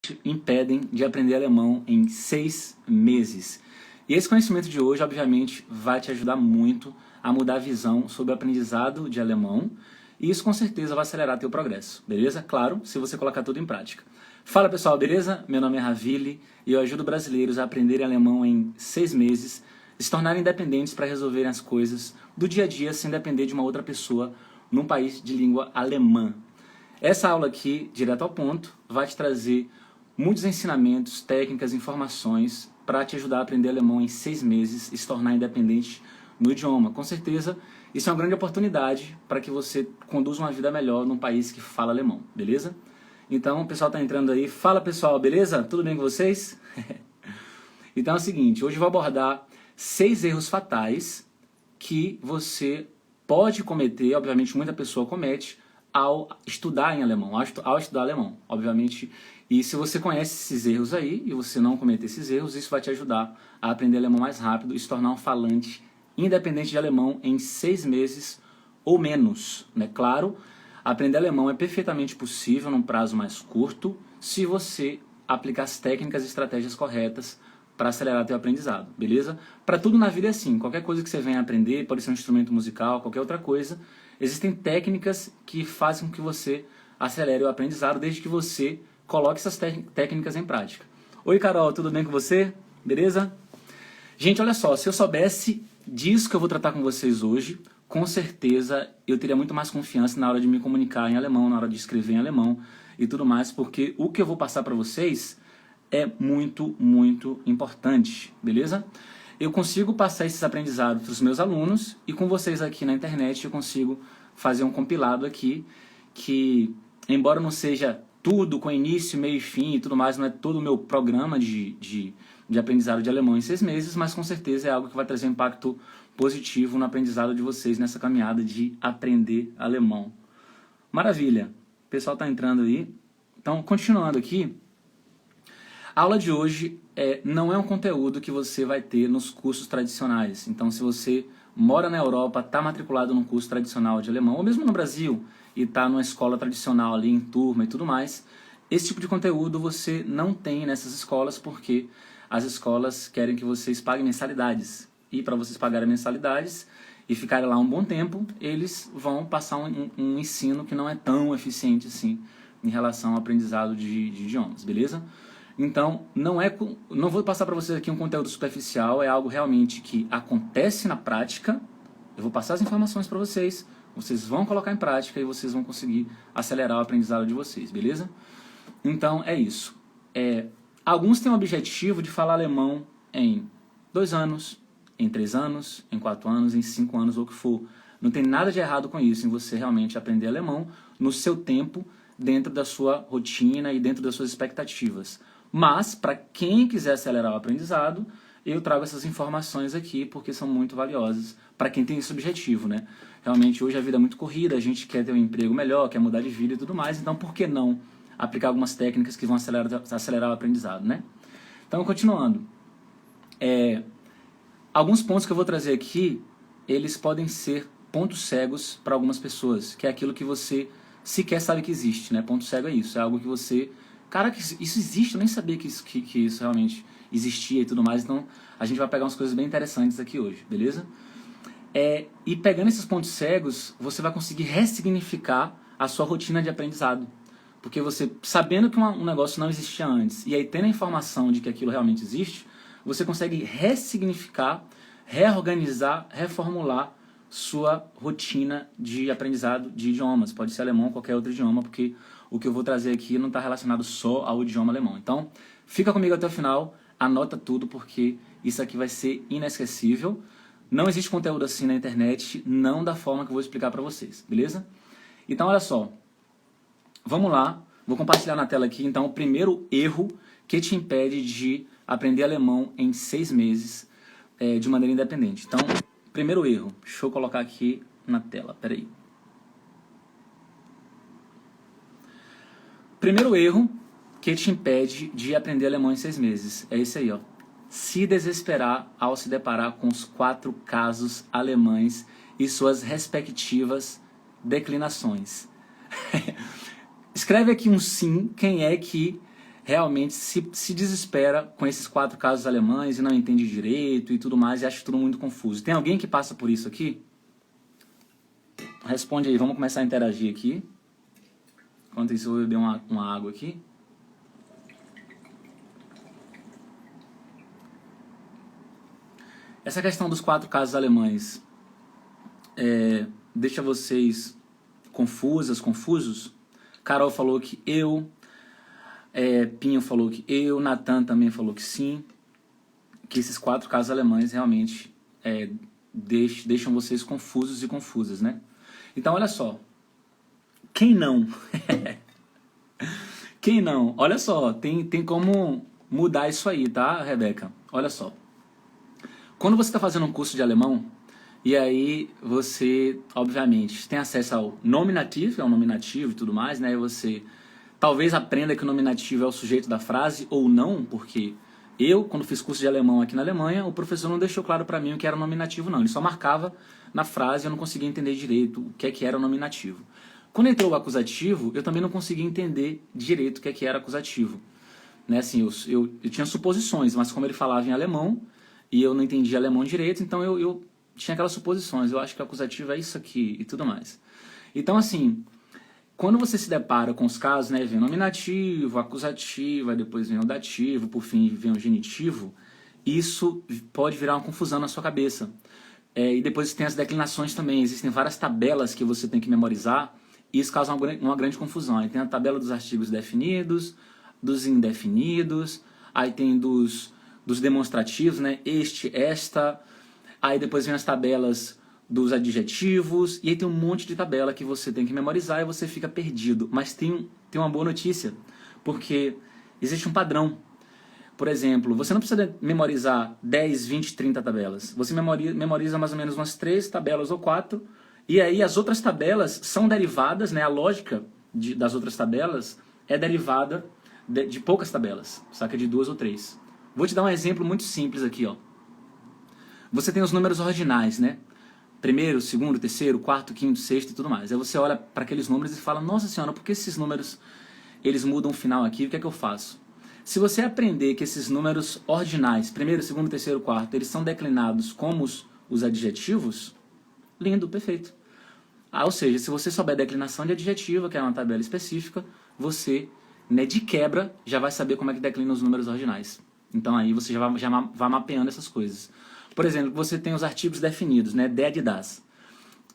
te impedem de aprender alemão em 6 meses. E esse conhecimento de hoje, obviamente, vai te ajudar muito a mudar a visão sobre o aprendizado de alemão, e isso com certeza vai acelerar teu progresso, beleza? Claro, se você colocar tudo em prática. Fala pessoal, beleza? Meu nome é Ravili e eu ajudo brasileiros a aprenderem alemão em 6 meses, se tornarem independentes para resolverem as coisas do dia a dia sem depender de uma outra pessoa num país de língua alemã. Essa aula aqui, direto ao ponto, vai te trazer muitos ensinamentos, técnicas, informações para te ajudar a aprender alemão em 6 meses e se tornar independente no idioma. Com certeza, isso é uma grande oportunidade para que você conduza uma vida melhor num país que fala alemão, beleza? Então, o pessoal está entrando aí. Fala pessoal, beleza? Tudo bem com vocês? Então é o seguinte, hoje eu vou abordar 6 erros fatais que você pode cometer, obviamente muita pessoa comete, ao estudar em alemão, ao estudar alemão, obviamente. E se você conhece esses erros aí, e você não cometer esses erros, isso vai te ajudar a aprender alemão mais rápido e se tornar um falante independente de alemão em 6 meses ou menos, né? Claro, aprender alemão é perfeitamente possível num prazo mais curto, se você aplicar as técnicas e estratégias corretas para acelerar teu aprendizado, beleza? Para tudo na vida é assim, qualquer coisa que você venha aprender, pode ser um instrumento musical, qualquer outra coisa, existem técnicas que fazem com que você acelere o aprendizado, desde que você coloque essas técnicas em prática. Oi Carol, tudo bem com você? Beleza? Gente, olha só, se eu soubesse disso que eu vou tratar com vocês hoje, com certeza eu teria muito mais confiança na hora de me comunicar em alemão, na hora de escrever em alemão e tudo mais, porque o que eu vou passar para vocês é muito, muito importante, beleza? Eu consigo passar esses aprendizados para os meus alunos e com vocês aqui na internet eu consigo fazer um compilado aqui que, embora não seja tudo com início, meio e fim e tudo mais, não é todo o meu programa de aprendizado de alemão em 6 meses, mas com certeza é algo que vai trazer um impacto positivo no aprendizado de vocês nessa caminhada de aprender alemão. Maravilha! O pessoal está entrando aí. Então, continuando aqui, a aula de hoje não é um conteúdo que você vai ter nos cursos tradicionais. Então, se você mora na Europa, está matriculado num curso tradicional de alemão, ou mesmo no Brasil, e está numa escola tradicional ali em turma e tudo mais, esse tipo de conteúdo você não tem nessas escolas porque as escolas querem que vocês paguem mensalidades. E para vocês pagarem mensalidades e ficarem lá um bom tempo, eles vão passar um ensino que não é tão eficiente assim em relação ao aprendizado de idiomas, beleza? Então, não vou passar para vocês aqui um conteúdo superficial, é algo realmente que acontece na prática. Eu vou passar as informações para vocês, vocês vão colocar em prática e vocês vão conseguir acelerar o aprendizado de vocês, beleza? Então, é isso. Alguns têm o objetivo de falar alemão em 2 anos, em 3 anos, em 4 anos, em 5 anos, ou o que for. Não tem nada de errado com isso, em você realmente aprender alemão no seu tempo, dentro da sua rotina e dentro das suas expectativas. Mas, para quem quiser acelerar o aprendizado, eu trago essas informações aqui porque são muito valiosas para quem tem esse objetivo, né? Realmente, hoje a vida é muito corrida, a gente quer ter um emprego melhor, quer mudar de vida e tudo mais, então por que não aplicar algumas técnicas que vão acelerar o aprendizado, né? Então, continuando. Alguns pontos que eu vou trazer aqui, eles podem ser pontos cegos para algumas pessoas, que é aquilo que você sequer sabe que existe, né? Ponto cego é isso, é algo que você... Cara, isso existe, eu nem sabia que isso realmente existia e tudo mais, então a gente vai pegar umas coisas bem interessantes aqui hoje, beleza? E pegando esses pontos cegos, você vai conseguir ressignificar a sua rotina de aprendizado. Porque você, sabendo que um negócio não existia antes, e aí tendo a informação de que aquilo realmente existe, você consegue ressignificar, reorganizar, reformular sua rotina de aprendizado de idiomas. Pode ser alemão ou qualquer outro idioma, porque o que eu vou trazer aqui não está relacionado só ao idioma alemão. Então, fica comigo até o final, anota tudo, porque isso aqui vai ser inesquecível. Não existe conteúdo assim na internet, não da forma que eu vou explicar para vocês, beleza? Então, olha só. Vamos lá, vou compartilhar na tela aqui, então, o primeiro erro que te impede de aprender alemão em 6 meses de maneira independente. Então, primeiro erro, deixa eu colocar aqui na tela, peraí. Primeiro erro que te impede de aprender alemão em 6 meses é esse aí, ó. Se desesperar ao se deparar com os 4 casos alemães e suas respectivas declinações. Escreve aqui um sim, quem é que realmente se desespera com esses 4 casos alemães e não entende direito e tudo mais e acha tudo muito confuso. Tem alguém que passa por isso aqui? Responde aí, vamos começar a interagir aqui. Enquanto isso eu vou beber uma água aqui. Essa questão dos 4 casos alemães deixa vocês confusos? Carol falou que eu, Pinho falou que eu, Natan também falou que sim, que esses 4 casos alemães realmente deixam vocês confusos e confusas, né? Então, olha só, quem não? Quem não? Olha só, tem como mudar isso aí, tá, Rebeca? Olha só. Quando você está fazendo um curso de alemão, e aí você, obviamente, tem acesso ao nominativo, é um nominativo e tudo mais, né? E você talvez aprenda que o nominativo é o sujeito da frase ou não, porque eu, quando fiz curso de alemão aqui na Alemanha, o professor não deixou claro para mim o que era o nominativo, não. Ele só marcava na frase e eu não conseguia entender direito o que é que era o nominativo. Quando entrou o acusativo, eu também não conseguia entender direito o que é que era acusativo. Né? Assim, eu tinha suposições, mas como ele falava em alemão, e eu não entendia alemão direito, então eu tinha aquelas suposições. Eu acho que o acusativo é isso aqui e tudo mais. Então, assim, quando você se depara com os casos, né, vem o nominativo, acusativo, aí depois vem o dativo, por fim vem o genitivo, isso pode virar uma confusão na sua cabeça. E depois tem as declinações também. Existem várias tabelas que você tem que memorizar e isso causa uma grande confusão. Aí tem a tabela dos artigos definidos, dos indefinidos, aí tem dos demonstrativos, né? Este, esta, aí depois vem as tabelas dos adjetivos, e aí tem um monte de tabela que você tem que memorizar e você fica perdido. Mas tem uma boa notícia, porque existe um padrão. Por exemplo, você não precisa memorizar 10, 20, 30 tabelas. Você memoriza mais ou menos umas 3 tabelas ou 4, e aí as outras tabelas são derivadas, né? A lógica das outras tabelas é derivada de poucas tabelas, saca? De 2 ou 3. Vou te dar um exemplo muito simples aqui, ó. Você tem os números ordinais, né? Primeiro, segundo, terceiro, quarto, quinto, sexto e tudo mais. Aí você olha para aqueles números e fala, nossa senhora, por que esses números eles mudam o final aqui? O que é que eu faço? Se você aprender que esses números ordinais, primeiro, segundo, terceiro, quarto, eles são declinados como os adjetivos, lindo, perfeito. Ou seja, se você souber a declinação de adjetivo, que é uma tabela específica, você, né, de quebra, já vai saber como é que declina os números ordinais. Então aí você já vai mapeando essas coisas. Por exemplo, você tem os artigos definidos, né, der e das.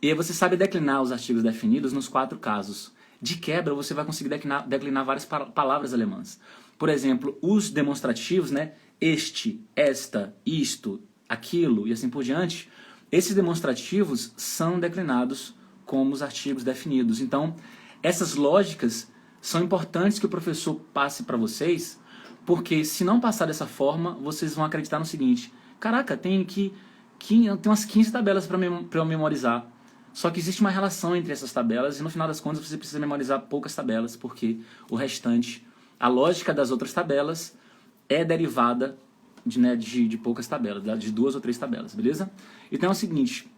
E aí você sabe declinar os artigos definidos nos 4 casos. De quebra, você vai conseguir declinar várias palavras alemãs. Por exemplo, os demonstrativos, né, este, esta, isto, aquilo e assim por diante, esses demonstrativos são declinados como os artigos definidos. Então, essas lógicas são importantes que o professor passe para vocês, porque se não passar dessa forma, vocês vão acreditar no seguinte, caraca, tem umas 15 tabelas para eu memorizar. Só que existe uma relação entre essas tabelas e no final das contas você precisa memorizar poucas tabelas, porque o restante, a lógica das outras tabelas é derivada de poucas tabelas, de 2 ou 3 tabelas, beleza? Então é o seguinte,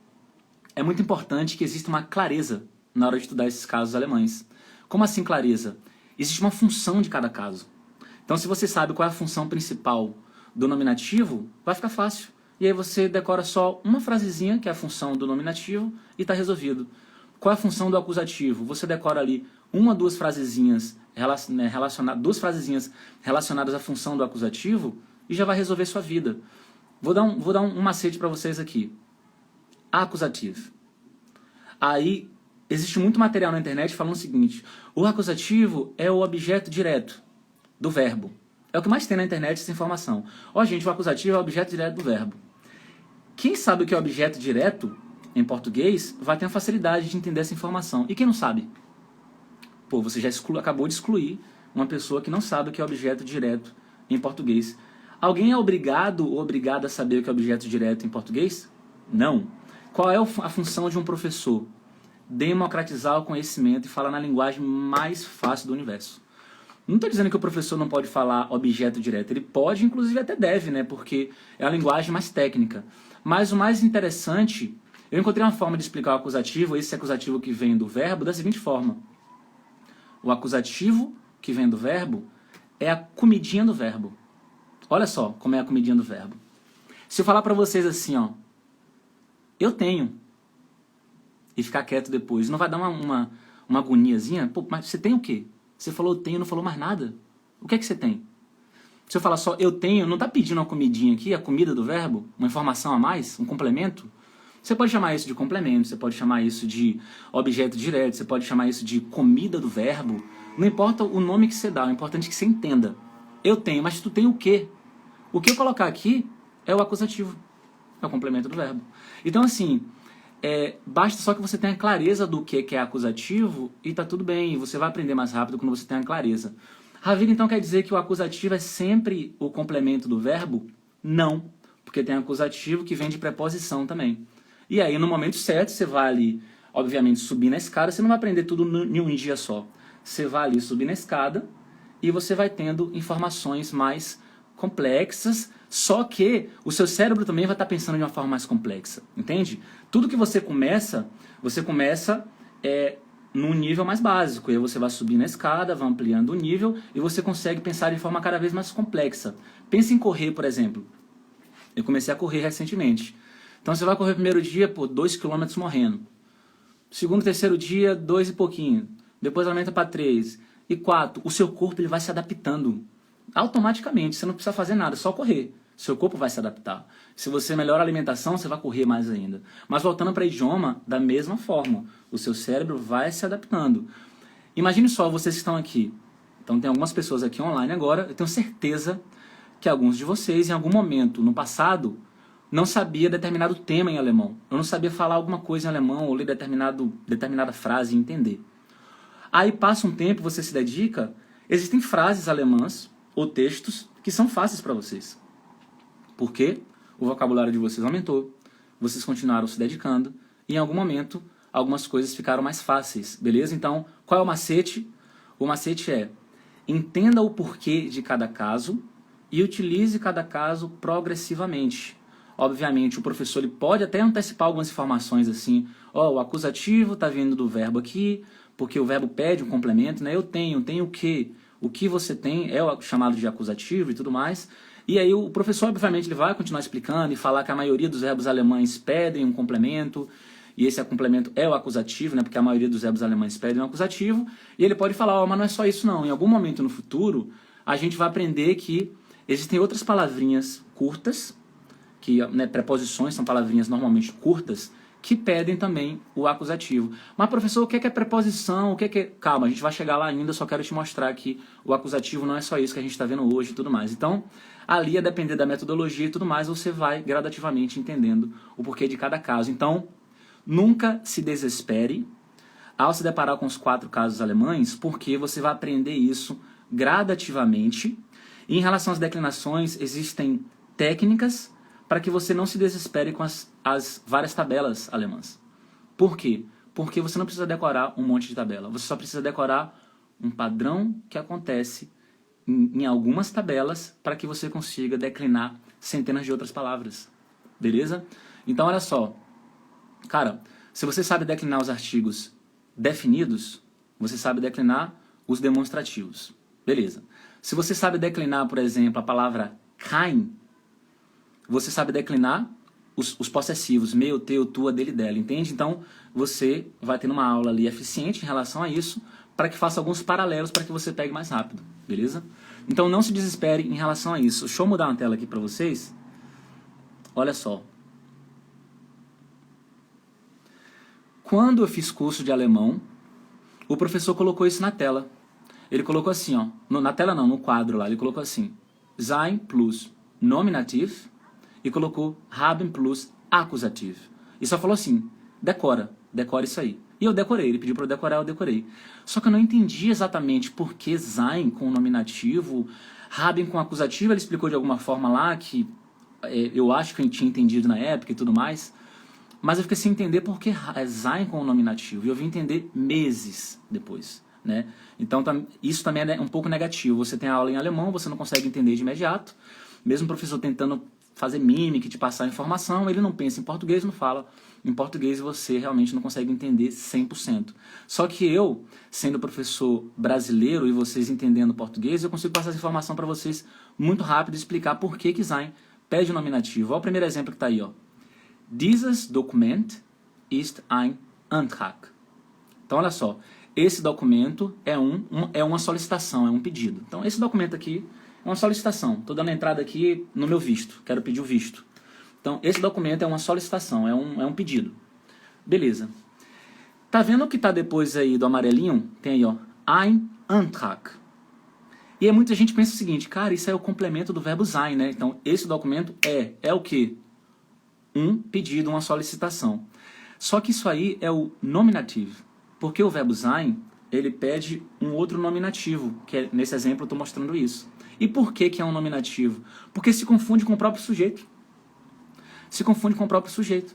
é muito importante que exista uma clareza na hora de estudar esses casos alemães. Como assim clareza? Existe uma função de cada caso. Então se você sabe qual é a função principal do nominativo, vai ficar fácil. E aí você decora só uma frasezinha, que é a função do nominativo, e está resolvido. Qual é a função do acusativo? Você decora ali 1 ou 2 frasezinhas relacionadas à função do acusativo e já vai resolver sua vida. Vou dar um macete para vocês aqui. Acusativo. Aí existe muito material na internet falando o seguinte, o acusativo é o objeto direto do verbo. É o que mais tem na internet essa informação. Ó, gente, o acusativo é o objeto direto do verbo. Quem sabe o que é objeto direto em português vai ter a facilidade de entender essa informação. E quem não sabe? Pô, você já acabou de excluir uma pessoa que não sabe o que é objeto direto em português. Alguém é obrigado ou obrigada a saber o que é objeto direto em português? Não. Qual é a função de um professor? Democratizar o conhecimento e falar na linguagem mais fácil do universo. Não estou dizendo que o professor não pode falar objeto direto. Ele pode, inclusive até deve, né? Porque é a linguagem mais técnica. Mas o mais interessante, eu encontrei uma forma de explicar o acusativo, esse acusativo que vem do verbo, da seguinte forma. O acusativo que vem do verbo é a comidinha do verbo. Olha só como é a comidinha do verbo. Se eu falar para vocês assim, ó, eu tenho, e ficar quieto depois, não vai dar uma agoniazinha? Pô, mas você tem o quê? Você falou eu tenho, não falou mais nada. O que é que você tem? Se eu falar só eu tenho, não está pedindo uma comidinha aqui, a comida do verbo? Uma informação a mais? Um complemento? Você pode chamar isso de complemento, você pode chamar isso de objeto direto, você pode chamar isso de comida do verbo. Não importa o nome que você dá, o importante é que você entenda. Eu tenho, mas tu tem o quê? O que eu colocar aqui é o acusativo, é o complemento do verbo. Então assim, basta só que você tenha clareza do que é acusativo e tá tudo bem, e você vai aprender mais rápido quando você tem a clareza. Ravina então quer dizer que o acusativo é sempre o complemento do verbo? Não, porque tem acusativo que vem de preposição também. E aí no momento certo você vai ali, obviamente, subir na escada, você não vai aprender tudo em um dia só. Você vai ali subir na escada e você vai tendo informações mais complexas, só que o seu cérebro também vai estar pensando de uma forma mais complexa, entende? Tudo que você começa num nível mais básico, e aí você vai subir na escada, vai ampliando o nível, e você consegue pensar de forma cada vez mais complexa. Pense em correr, por exemplo. Eu comecei a correr recentemente. Então você vai correr o primeiro dia, 2 km morrendo. Segundo, terceiro dia, 2 e pouquinho. Depois aumenta para 3 e 4. O seu corpo ele vai se adaptando automaticamente, você não precisa fazer nada, só correr. Seu corpo vai se adaptar. Se você melhora a alimentação, você vai correr mais ainda. Mas voltando para idioma, da mesma forma, o seu cérebro vai se adaptando. Imagine só vocês que estão aqui. Então tem algumas pessoas aqui online agora, eu tenho certeza que alguns de vocês, em algum momento no passado, não sabia determinado tema em alemão. Eu não sabia falar alguma coisa em alemão ou ler determinada frase e entender. Aí passa um tempo, você se dedica, existem frases alemãs ou textos que são fáceis para vocês. Por quê? O vocabulário de vocês aumentou, vocês continuaram se dedicando e em algum momento algumas coisas ficaram mais fáceis, beleza? Então, qual é o macete? O macete é: entenda o porquê de cada caso e utilize cada caso progressivamente. Obviamente, o professor ele pode até antecipar algumas informações assim, o acusativo está vindo do verbo aqui, porque o verbo pede um complemento, né? Eu tenho o quê? O que você tem é o chamado de acusativo e tudo mais. E aí o professor, obviamente, ele vai continuar explicando e falar que a maioria dos verbos alemães pedem um complemento, e esse complemento é o acusativo, né? Porque a maioria dos verbos alemães pedem um acusativo, e ele pode falar, mas não é só isso não. Em algum momento no futuro, a gente vai aprender que existem outras palavrinhas curtas, que, né, preposições são palavrinhas normalmente curtas, que pedem também o acusativo. Mas, professor, o que é preposição? O que é... Calma, a gente vai chegar lá ainda, só quero te mostrar que o acusativo não é só isso que a gente está vendo hoje e tudo mais. Então, ali, a depender da metodologia e tudo mais, você vai gradativamente entendendo o porquê de cada caso. Então, nunca se desespere ao se deparar com os 4 casos alemães, porque você vai aprender isso gradativamente. E em relação às declinações, existem técnicas para que você não se desespere com as várias tabelas alemãs. Por quê? Porque você não precisa decorar um monte de tabela. Você só precisa decorar um padrão que acontece em algumas tabelas para que você consiga declinar centenas de outras palavras. Beleza? Então, olha só. Cara, se você sabe declinar os artigos definidos, você sabe declinar os demonstrativos. Beleza. Se você sabe declinar, por exemplo, a palavra kein, você sabe declinar os possessivos, meu, teu, tua, dele, dela, entende? Então, você vai ter uma aula ali eficiente em relação a isso, para que faça alguns paralelos para que você pegue mais rápido, beleza? Então, não se desespere em relação a isso. Deixa eu mudar uma tela aqui para vocês. Olha só. Quando eu fiz curso de alemão, o professor colocou isso na tela. Ele colocou assim, ó, na tela não, no quadro lá, ele colocou assim, sein plus nominativ, e colocou haben plus accusativ. E só falou assim, decora isso aí. E eu decorei, ele pediu para eu decorar, eu decorei. Só que eu não entendi exatamente por que sein com o nominativo, haben com o acusativo, ele explicou de alguma forma lá, que eu acho que eu tinha entendido na época e tudo mais, mas eu fiquei sem entender por que sein com o nominativo, e eu vim entender meses depois, né? Então isso também é um pouco negativo, você tem a aula em alemão, você não consegue entender de imediato, mesmo o professor tentando fazer mímica, te passar informação, ele não pensa em português, não fala em português e você realmente não consegue entender 100%. Só que eu, sendo professor brasileiro e vocês entendendo português, eu consigo passar essa informação para vocês muito rápido e explicar por que Sein pede o nominativo. Olha o primeiro exemplo que está aí, ó. Dieses Dokument ist ein Antrag. Então, olha só, esse documento é uma solicitação, é um pedido. Então, esse documento aqui é uma solicitação. Estou dando a entrada aqui no meu visto, quero pedir o visto. Então, esse documento é uma solicitação, é um pedido. Beleza. Tá vendo o que tá depois aí do amarelinho? Tem aí, ó, ein Antrag. E aí muita gente pensa o seguinte, cara, isso é o complemento do verbo sein, né? Então, esse documento é o quê? Um pedido, uma solicitação. Só que isso aí é o nominativo, porque o verbo sein, ele pede um outro nominativo, que é, nesse exemplo eu estou mostrando isso. E por que é um nominativo? Porque se confunde com o próprio sujeito. Se confunde com o próprio sujeito.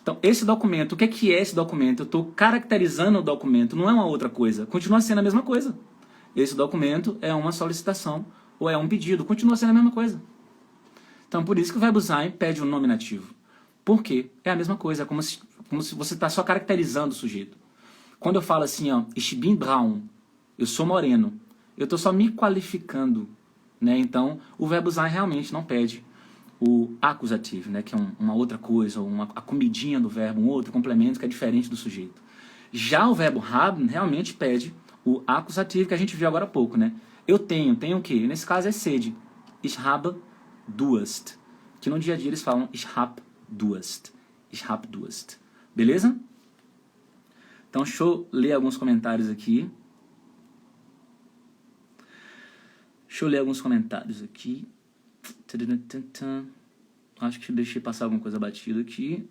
Então, esse documento, o que é esse documento? Eu estou caracterizando o documento, não é uma outra coisa. Continua sendo a mesma coisa. Esse documento é uma solicitação ou é um pedido, continua sendo a mesma coisa. Então, por isso que o verbo sein pede um nominativo. Por quê? É a mesma coisa, é como se você está só caracterizando o sujeito. Quando eu falo assim, ó, ich bin braun, eu sou moreno, eu estou só me qualificando, né? Então, o verbo sein realmente não pede o acusativo, né? Que é uma outra coisa, ou a comidinha do verbo, um outro complemento que é diferente do sujeito. Já o verbo haben realmente pede o acusativo que a gente viu agora há pouco, né? Eu tenho o quê? Nesse caso é sede. Ich habe Durst. Que no dia a dia eles falam ich hab Durst. Ich hab Durst. Beleza? Então, deixa eu ler alguns comentários aqui. Acho que deixei passar alguma coisa batida aqui.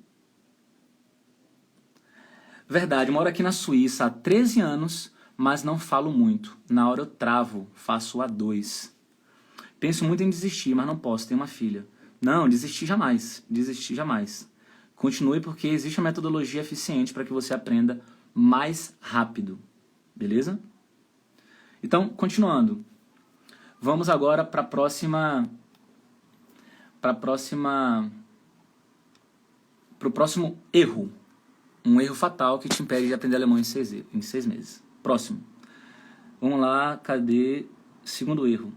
Verdade, moro aqui na Suíça há 13 anos, mas não falo muito. Na hora eu travo, faço A2. Penso muito em desistir, mas não posso, tenho uma filha. Não, desistir jamais. Continue porque existe uma metodologia eficiente para que você aprenda mais rápido. Beleza? Então, continuando. Vamos agora para o próximo erro. Um erro fatal que te impede de aprender alemão em 6 meses. Próximo. Vamos lá, cadê? Segundo erro.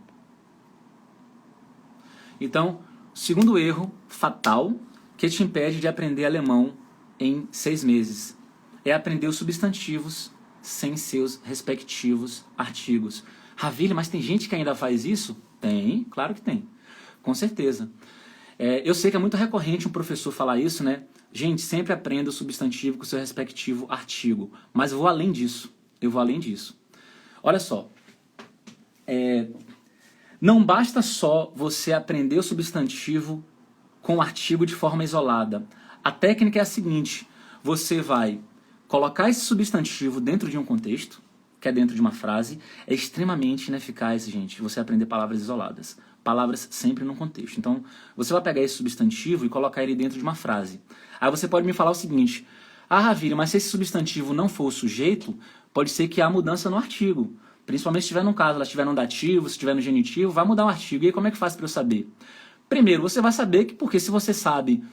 Então, segundo erro fatal que te impede de aprender alemão em 6 meses é aprender os substantivos sem seus respectivos artigos. Ravile, mas tem gente que ainda faz isso? Tem, claro que tem. Com certeza. Eu sei que é muito recorrente um professor falar isso, né? Gente, sempre aprenda o substantivo com seu respectivo artigo. Mas eu vou além disso. Olha só. Não basta só você aprender o substantivo com o artigo de forma isolada. A técnica é a seguinte. Você vai colocar esse substantivo dentro de um contexto, que é dentro de uma frase. É extremamente ineficaz, gente, você aprender palavras isoladas. Palavras sempre num contexto. Então, você vai pegar esse substantivo e colocar ele dentro de uma frase. Aí você pode me falar o seguinte: ah, Ravile, mas se esse substantivo não for o sujeito, pode ser que há mudança no artigo. Principalmente se estiver num caso, ela estiver no dativo, se estiver no genitivo, vai mudar o artigo. E aí como é que faz para eu saber? Primeiro, você vai saber que, porque se você sabe,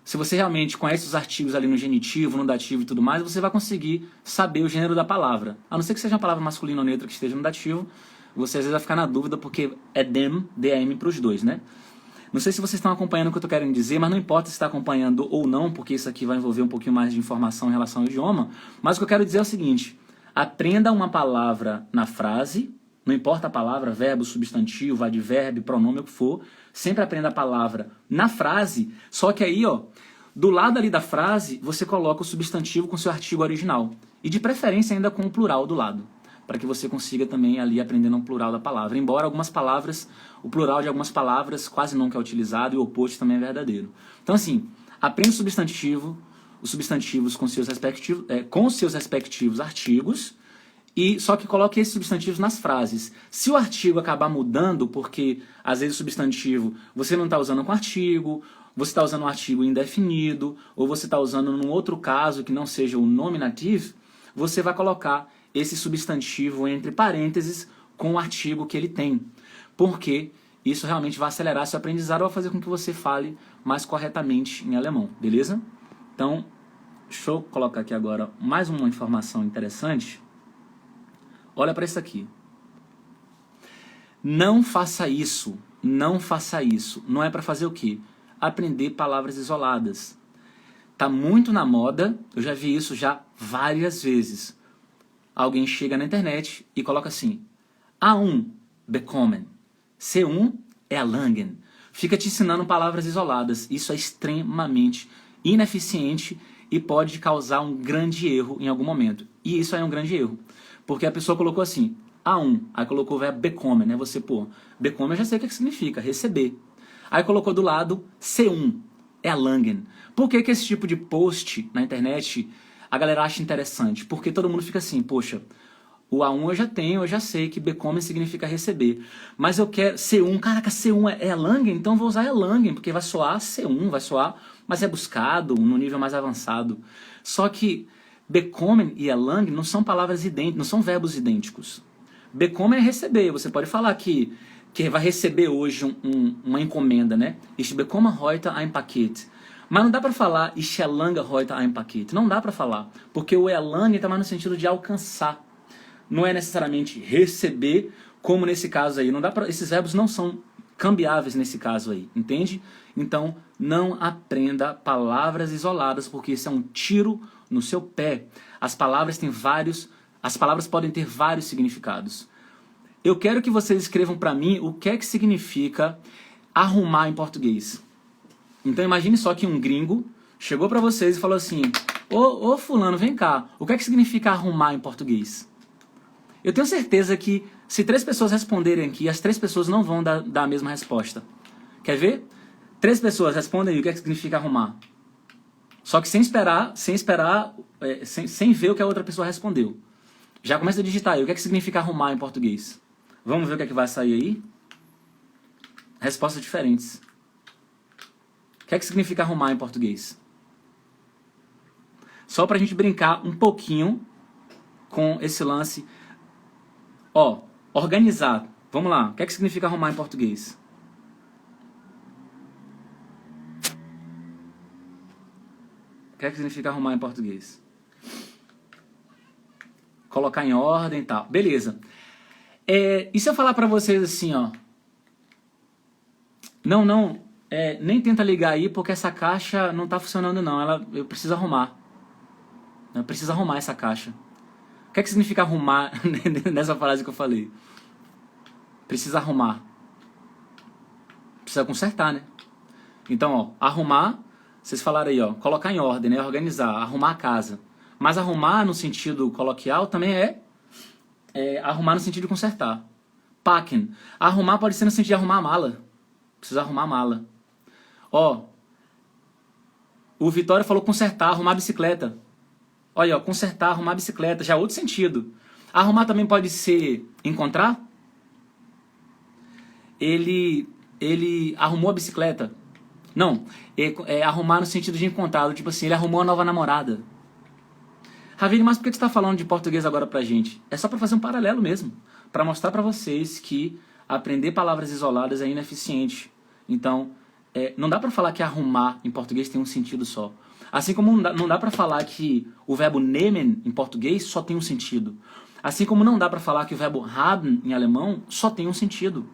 se você realmente conhece os artigos ali no genitivo, no dativo e tudo mais, você vai conseguir saber o gênero da palavra. A não ser que seja uma palavra masculina ou neutra que esteja no dativo, você às vezes vai ficar na dúvida porque é dem, dem para os dois, né? Não sei se vocês estão acompanhando o que eu estou querendo dizer, mas não importa se está acompanhando ou não, porque isso aqui vai envolver um pouquinho mais de informação em relação ao idioma, mas o que eu quero dizer é o seguinte: aprenda uma palavra na frase, não importa a palavra, verbo, substantivo, advérbio, pronome, o que for, sempre aprenda a palavra na frase, só que aí, ó, do lado ali da frase, você coloca o substantivo com seu artigo original, e de preferência ainda com o plural do lado, para que você consiga também ali aprendendo o plural da palavra, embora algumas palavras, o plural de algumas palavras quase nunca é utilizado e o oposto também é verdadeiro. Então assim, aprenda o substantivo, os substantivos com seus respectivos artigos, e só que coloque esses substantivos nas frases. Se o artigo acabar mudando, porque às vezes o substantivo você não está usando com artigo, você está usando um artigo indefinido, ou você está usando num outro caso que não seja o nominativo, você vai colocar esse substantivo entre parênteses com o artigo que ele tem. Porque isso realmente vai acelerar seu aprendizado ou vai fazer com que você fale mais corretamente em alemão, beleza? Então, deixa eu colocar aqui agora mais uma informação interessante. Olha para isso aqui. Não faça isso, não faça isso. Não é para fazer o quê? Aprender palavras isoladas. Tá muito na moda, eu já vi isso já várias vezes. Alguém chega na internet e coloca assim: A1, bekommen. C1 é erlangen. Fica te ensinando palavras isoladas. Isso é extremamente ineficiente e pode causar um grande erro em algum momento. E isso aí é um grande erro. Porque a pessoa colocou assim, A1, aí colocou o verbo bekommen, né? Você, pô, bekommen eu já sei o que significa, receber. Aí colocou do lado C1, erlangen. Por que esse tipo de post na internet a galera acha interessante? Porque todo mundo fica assim, poxa, o A1 eu já tenho, eu já sei que bekommen significa receber. Mas eu quero C1, caraca, C1 é erlangen, então vou usar erlangen, porque vai soar C1, vai soar, mas é buscado, no nível mais avançado. Só que bekommen e erlangen não são palavras idênticas, não são verbos idênticos. Bekommen é receber, você pode falar que vai receber hoje uma encomenda, né? Ich bekomme heute ein Paket. Mas não dá para falar ich erlange heute ein Paket. Não dá para falar, porque o erlangen está mais no sentido de alcançar. Não é necessariamente receber, como nesse caso aí. Não dá pra, esses verbos não são cambiáveis nesse caso aí, entende? Então, não aprenda palavras isoladas, porque isso é um tiro no seu pé. As palavras podem ter vários significados. Eu quero que vocês escrevam para mim o que é que significa arrumar em português. Então imagine só que um gringo chegou para vocês e falou assim: ô fulano, vem cá, o que é que significa arrumar em português? Eu tenho certeza que se 3 pessoas responderem aqui, as 3 pessoas não vão dar a mesma resposta. Quer ver? 3 pessoas respondem aí o que é que significa arrumar. Só que sem ver o que a outra pessoa respondeu. Já começa a digitar aí o que é que significa arrumar em português. Vamos ver o que é que vai sair aí? Respostas diferentes. O que é que significa arrumar em português? Só pra gente brincar um pouquinho com esse lance. Ó, organizar. Vamos lá. O que é que significa arrumar em português? O que é que significa arrumar em português? Colocar em ordem e tal. Beleza. E se eu falar pra vocês assim, ó. Nem tenta ligar aí porque essa caixa não tá funcionando não. Eu preciso arrumar. Eu preciso arrumar essa caixa. O que é que significa arrumar nessa frase que eu falei? Precisa arrumar. Precisa consertar, né? Então, ó, arrumar, vocês falaram aí, ó, colocar em ordem, né? Organizar, arrumar a casa. Mas arrumar no sentido coloquial também é arrumar no sentido de consertar. Packen. Arrumar pode ser no sentido de arrumar a mala. Precisa arrumar a mala. Ó, o Vitória falou consertar, arrumar a bicicleta. Olha, ó, consertar, arrumar a bicicleta, já é outro sentido. Arrumar também pode ser encontrar. Ele arrumou a bicicleta. Não, arrumar no sentido de encontrar, tipo assim, ele arrumou uma nova namorada. Ravine, mas por que você está falando de português agora pra gente? É só para fazer um paralelo mesmo, para mostrar para vocês que aprender palavras isoladas é ineficiente. Então, não dá para falar que arrumar em português tem um sentido só. Assim como não dá para falar que o verbo nehmen em português só tem um sentido. Assim como não dá para falar que o verbo haben em alemão só tem um sentido.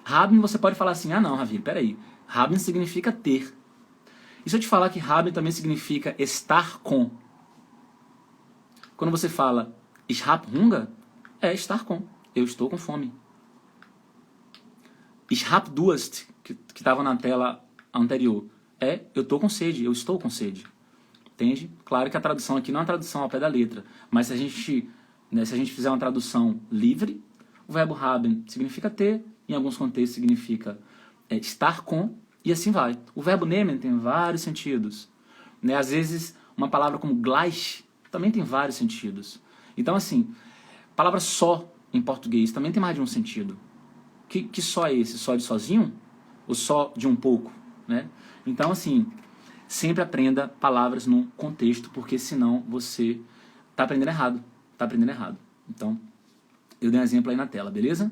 Haben você pode falar assim, ah não, Ravine, peraí. Haben significa ter. E se eu te falar que haben também significa estar com? Quando você fala ich hab Hunger, é estar com. Eu estou com fome. Ich hab Durst, que estava na tela anterior, eu estou com sede, eu estou com sede. Entende? Claro que a tradução aqui não é uma tradução ao pé da letra, mas se a gente fizer uma tradução livre, o verbo haben significa ter, em alguns contextos significa estar com, e assim vai. O verbo nehmen tem vários sentidos. Né? Às vezes, uma palavra como gleich também tem vários sentidos. Então, assim, palavra só em português também tem mais de um sentido. Que só é esse? Só de sozinho? Ou só de um pouco? Né? Então, assim, sempre aprenda palavras num contexto, porque senão você está aprendendo errado. Está aprendendo errado. Então, eu dei um exemplo aí na tela, beleza?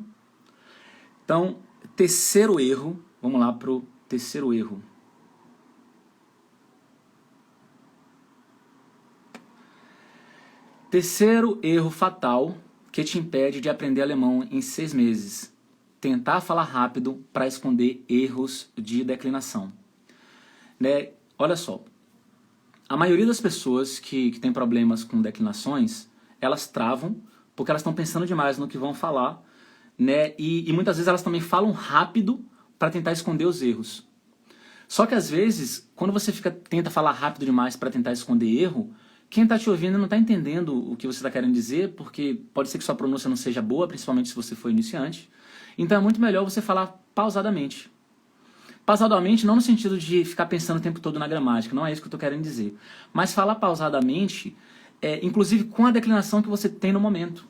Então, terceiro erro, vamos lá para o terceiro erro. Terceiro erro fatal que te impede de aprender alemão em 6 meses. Tentar falar rápido para esconder erros de declinação. Né? Olha só, a maioria das pessoas que tem problemas com declinações, elas travam porque elas estão pensando demais no que vão falar, né? E muitas vezes elas também falam rápido para tentar esconder os erros. Só que às vezes, quando você tenta falar rápido demais para tentar esconder erro, quem está te ouvindo não está entendendo o que você está querendo dizer, porque pode ser que sua pronúncia não seja boa, principalmente se você for iniciante. Então é muito melhor você falar pausadamente. Pausadamente não no sentido de ficar pensando o tempo todo na gramática, não é isso que eu estou querendo dizer. Mas falar pausadamente, inclusive com a declinação que você tem no momento.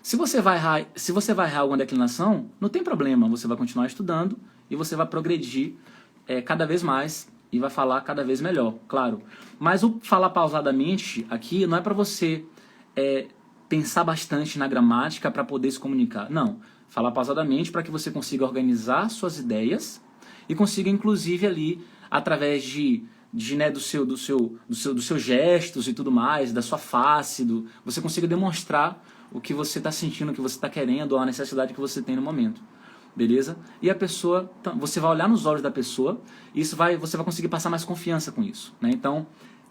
Se você vai errar alguma declinação, não tem problema, você vai continuar estudando e você vai progredir cada vez mais e vai falar cada vez melhor, claro. Mas o falar pausadamente aqui não é para você pensar bastante na gramática para poder se comunicar. Não, falar pausadamente para que você consiga organizar suas ideias e consiga, inclusive, ali, através dos seus gestos e tudo mais, da sua face, você consiga demonstrar o que você está sentindo, o que você está querendo, ou a necessidade que você tem no momento. Beleza? E a pessoa, você vai olhar nos olhos da pessoa e você vai conseguir passar mais confiança com isso. Né? Então,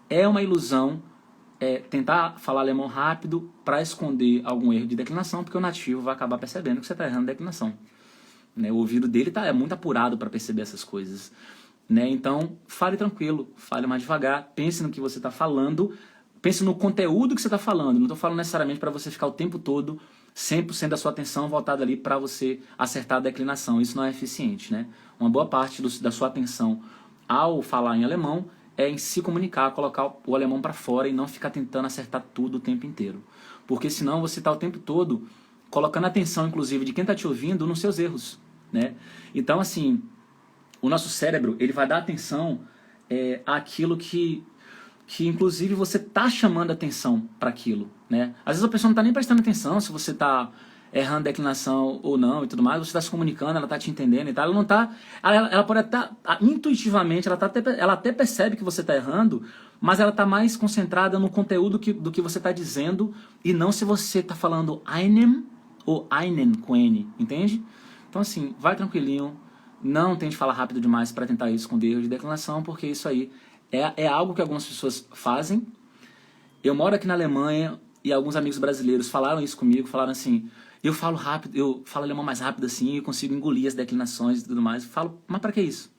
é uma ilusão tentar falar alemão rápido para esconder algum erro de declinação, porque o nativo vai acabar percebendo que você está errando a declinação. Né? O ouvido dele é muito apurado para perceber essas coisas. Né? Então, fale tranquilo, fale mais devagar, pense no que você está falando, pense no conteúdo que você está falando. Não estou falando necessariamente para você ficar o tempo todo 100% da sua atenção voltada ali para você acertar a declinação. Isso não é eficiente, né? Uma boa parte da sua atenção ao falar em alemão é em se comunicar, colocar o alemão para fora e não ficar tentando acertar tudo o tempo inteiro. Porque senão você está o tempo todo colocando a atenção, inclusive, de quem está te ouvindo nos seus erros, né? Então, assim, o nosso cérebro ele vai dar atenção àquilo que inclusive você está chamando atenção para aquilo, né? Às vezes a pessoa não está nem prestando atenção se você está errando declinação ou não e tudo mais, você está se comunicando, ela está te entendendo e tal, ela não está, ela pode até, intuitivamente, ela até percebe que você está errando, mas ela está mais concentrada no conteúdo do que você está dizendo e não se você está falando einem ou einen com N, entende? Então assim, vai tranquilinho, não tente falar rápido demais para tentar esconder erro de declinação, porque isso aí é algo que algumas pessoas fazem. Eu moro aqui na Alemanha e alguns amigos brasileiros falaram isso comigo, falaram assim, eu falo rápido, eu falo alemão mais rápido assim, eu consigo engolir as declinações e tudo mais. Eu falo, mas para que isso?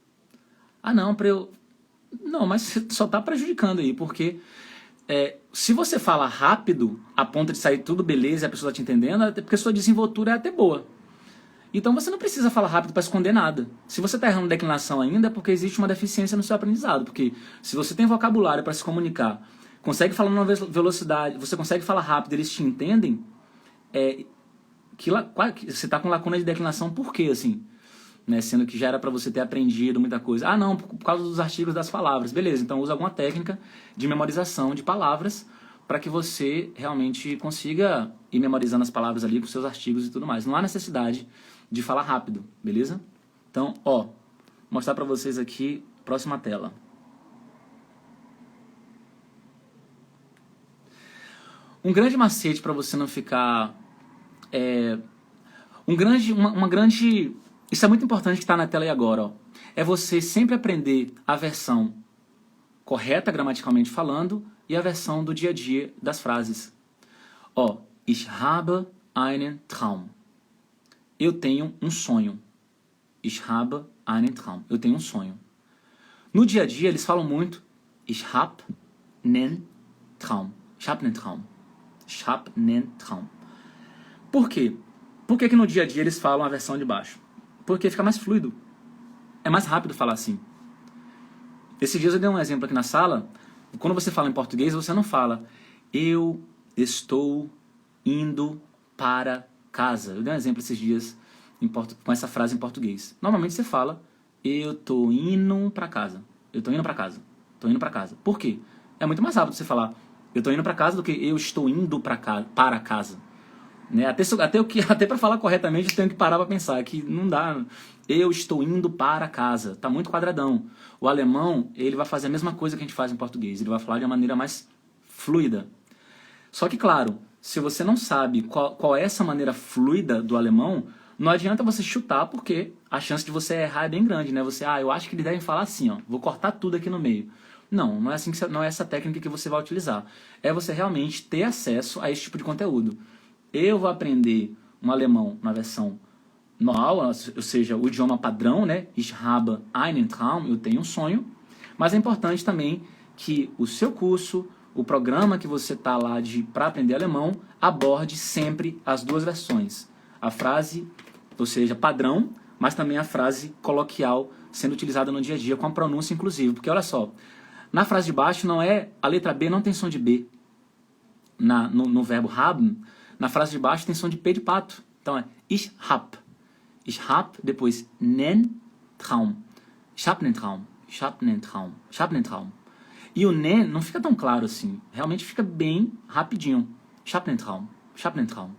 Ah não, não, mas você só está prejudicando aí, porque se você fala rápido, a ponto de sair tudo beleza e a pessoa está te entendendo, é porque a sua desenvoltura é até boa. Então você não precisa falar rápido para esconder nada. Se você está errando declinação ainda, é porque existe uma deficiência no seu aprendizado. Porque se você tem vocabulário para se comunicar, consegue falar numa velocidade, você consegue falar rápido, eles te entendem, você está com lacuna de declinação por quê, assim? Né? Sendo que já era para você ter aprendido muita coisa. Ah, não, por causa dos artigos das palavras. Beleza, então usa alguma técnica de memorização de palavras para que você realmente consiga ir memorizando as palavras ali com seus artigos e tudo mais. Não há necessidade de falar rápido, beleza? Então, vou mostrar para vocês aqui, próxima tela. Um grande macete para você não ficar... Isso é muito importante que está na tela aí agora, ó. É você sempre aprender a versão correta, gramaticalmente falando, e a versão do dia a dia das frases. Ich habe einen Traum. Eu tenho um sonho. Ich habe einen Traum. Eu tenho um sonho. No dia a dia, eles falam muito Ich habe einen Traum. Ich habe einen Traum. Ich habe einen Traum. Por quê? Por que no dia a dia eles falam a versão de baixo? Porque fica mais fluido. É mais rápido falar assim. Esses dias eu dei um exemplo aqui na sala. Quando você fala em português, você não fala eu estou indo para casa. Eu dei um exemplo esses dias com essa frase em português. Normalmente você fala eu tô indo para casa. Eu tô indo para casa. Tô indo para casa. Por quê? É muito mais rápido você falar eu tô indo para casa do que eu estou indo para casa. Né? Até para falar corretamente eu tenho que parar para pensar que não dá. Eu estou indo para casa. Tá muito quadradão. O alemão, ele vai fazer a mesma coisa que a gente faz em português. Ele vai falar de uma maneira mais fluida. Só que, claro, se você não sabe qual é essa maneira fluida do alemão, não adianta você chutar, porque a chance de você errar é bem grande, né? Eu acho que eles devem falar assim, ó, vou cortar tudo aqui no meio. Não, não é assim não é essa técnica que você vai utilizar. É você realmente ter acesso a esse tipo de conteúdo. Eu vou aprender um alemão na versão normal, ou seja, o idioma padrão, né? Ich habe einen Traum, eu tenho um sonho. Mas é importante também que o seu curso, o programa que você está lá para aprender alemão, aborde sempre as duas versões. A frase, ou seja, padrão, mas também a frase coloquial sendo utilizada no dia a dia, com a pronúncia inclusive. Porque olha só, na frase de baixo a letra B não tem som de B. No verbo haben, na frase de baixo tem som de P de pato. Então é ich hab. Ich hab, depois nen Traum. Ich hab nen Traum. Ich hab nen Traum. Ich hab nen Traum. E o nen não fica tão claro assim. Realmente fica bem rapidinho. Ich hab nen Traum. Ich hab nen Traum.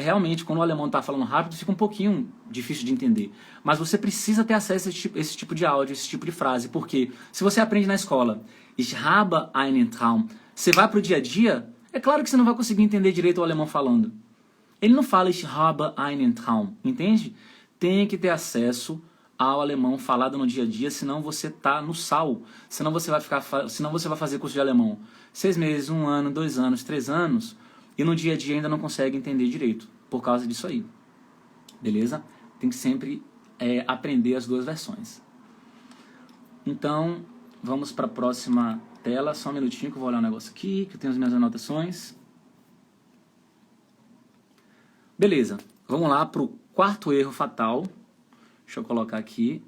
Realmente, quando o alemão está falando rápido, fica um pouquinho difícil de entender. Mas você precisa ter acesso a esse tipo de áudio, esse tipo de frase. Porque se você aprende na escola, ich habe einen Traum, você vai para o dia a dia, é claro que você não vai conseguir entender direito o alemão falando. Ele não fala ich habe einen Traum, entende? Tem que ter acesso ao alemão falado no dia a dia, senão você está no sal. Senão você vai fazer curso de alemão 6 meses, 1 ano, 2 anos, 3 anos... e no dia a dia ainda não consegue entender direito, por causa disso aí. Beleza? Tem que sempre aprender as duas versões. Então, vamos para a próxima tela. Só um minutinho que eu vou olhar um negócio aqui, que eu tenho as minhas anotações. Beleza, vamos lá para o 4º erro fatal. Deixa eu colocar aqui.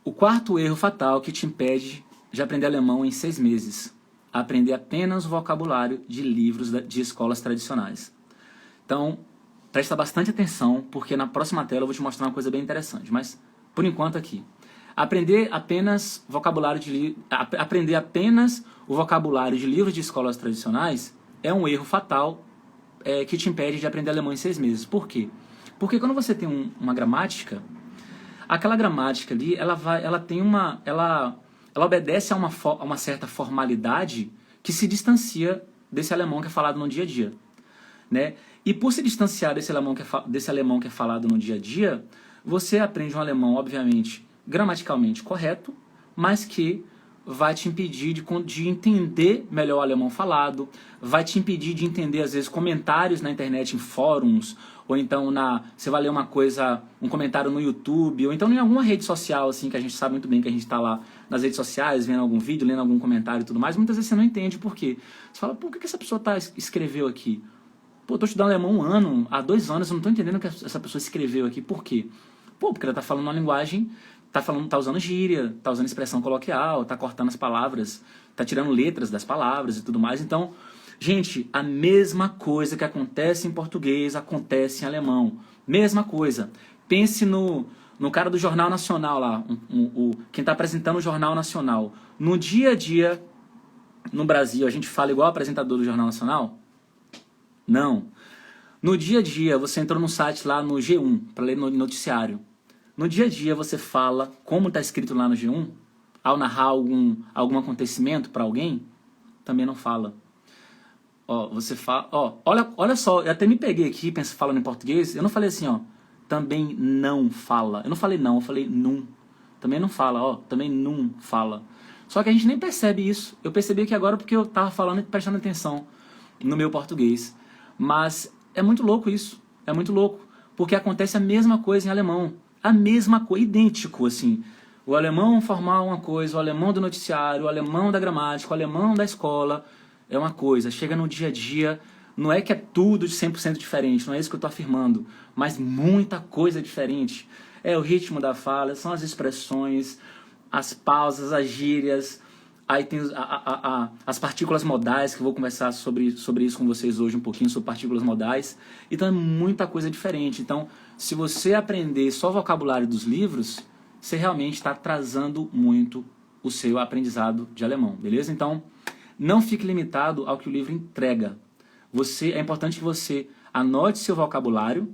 O 4º erro fatal que te impede de aprender alemão em 6 meses. Aprender apenas o vocabulário de livros de escolas tradicionais. Então, presta bastante atenção, porque na próxima tela eu vou te mostrar uma coisa bem interessante. Mas, por enquanto aqui. Aprender apenas o vocabulário de livros de escolas tradicionais é um erro fatal que te impede de aprender alemão em 6 meses. Por quê? Porque quando você tem uma gramática, aquela gramática ali, ela obedece a uma certa formalidade que se distancia desse alemão que é falado no dia a dia. Né? E por se distanciar desse alemão que é falado no dia a dia, você aprende um alemão, obviamente, gramaticalmente correto, mas que vai te impedir de entender melhor o alemão falado, vai te impedir de entender, às vezes, comentários na internet, em fóruns, ou então você vai ler um comentário no YouTube, ou então em alguma rede social, assim, que a gente sabe muito bem que a gente está lá nas redes sociais, vendo algum vídeo, lendo algum comentário e tudo mais, muitas vezes você não entende por quê. Você fala, por que essa pessoa escreveu aqui? Pô, eu tô estudando alemão 1 ano, há 2 anos, eu não tô entendendo o que essa pessoa escreveu aqui, por quê? Pô, porque ela tá falando uma linguagem, tá usando gíria, tá usando expressão coloquial, tá cortando as palavras, tá tirando letras das palavras e tudo mais. Então, gente, a mesma coisa que acontece em português acontece em alemão. Mesma coisa. Pense no cara do Jornal Nacional lá, quem está apresentando o Jornal Nacional. No dia a dia, no Brasil, a gente fala igual o apresentador do Jornal Nacional? Não. No dia a dia, você entrou no site lá no G1 para ler noticiário. No dia a dia, você fala como está escrito lá no G1? Ao narrar algum acontecimento para alguém? Também não fala. Você fala, olha só, eu até me peguei aqui falando em português, eu não falei assim, também não fala. Eu não falei não, eu falei num. Também não fala, também não fala. Só que a gente nem percebe isso. Eu percebi aqui agora porque eu estava falando e prestando atenção no meu português. Mas é muito louco isso, é muito louco. Porque acontece a mesma coisa em alemão. A mesma coisa, idêntico, assim. O alemão formal uma coisa, o alemão do noticiário, o alemão da gramática, o alemão da escola é uma coisa. Chega no dia a dia, não é que é tudo de 100% diferente, não é isso que eu estou afirmando, mas muita coisa diferente. É o ritmo da fala, são as expressões, as pausas, as gírias, aí tem as partículas modais, que eu vou conversar sobre isso com vocês hoje um pouquinho, sobre partículas modais. Então é muita coisa diferente. Então, se você aprender só o vocabulário dos livros, você realmente está atrasando muito o seu aprendizado de alemão, beleza? Então, não fique limitado ao que o livro entrega. É importante que você anote seu vocabulário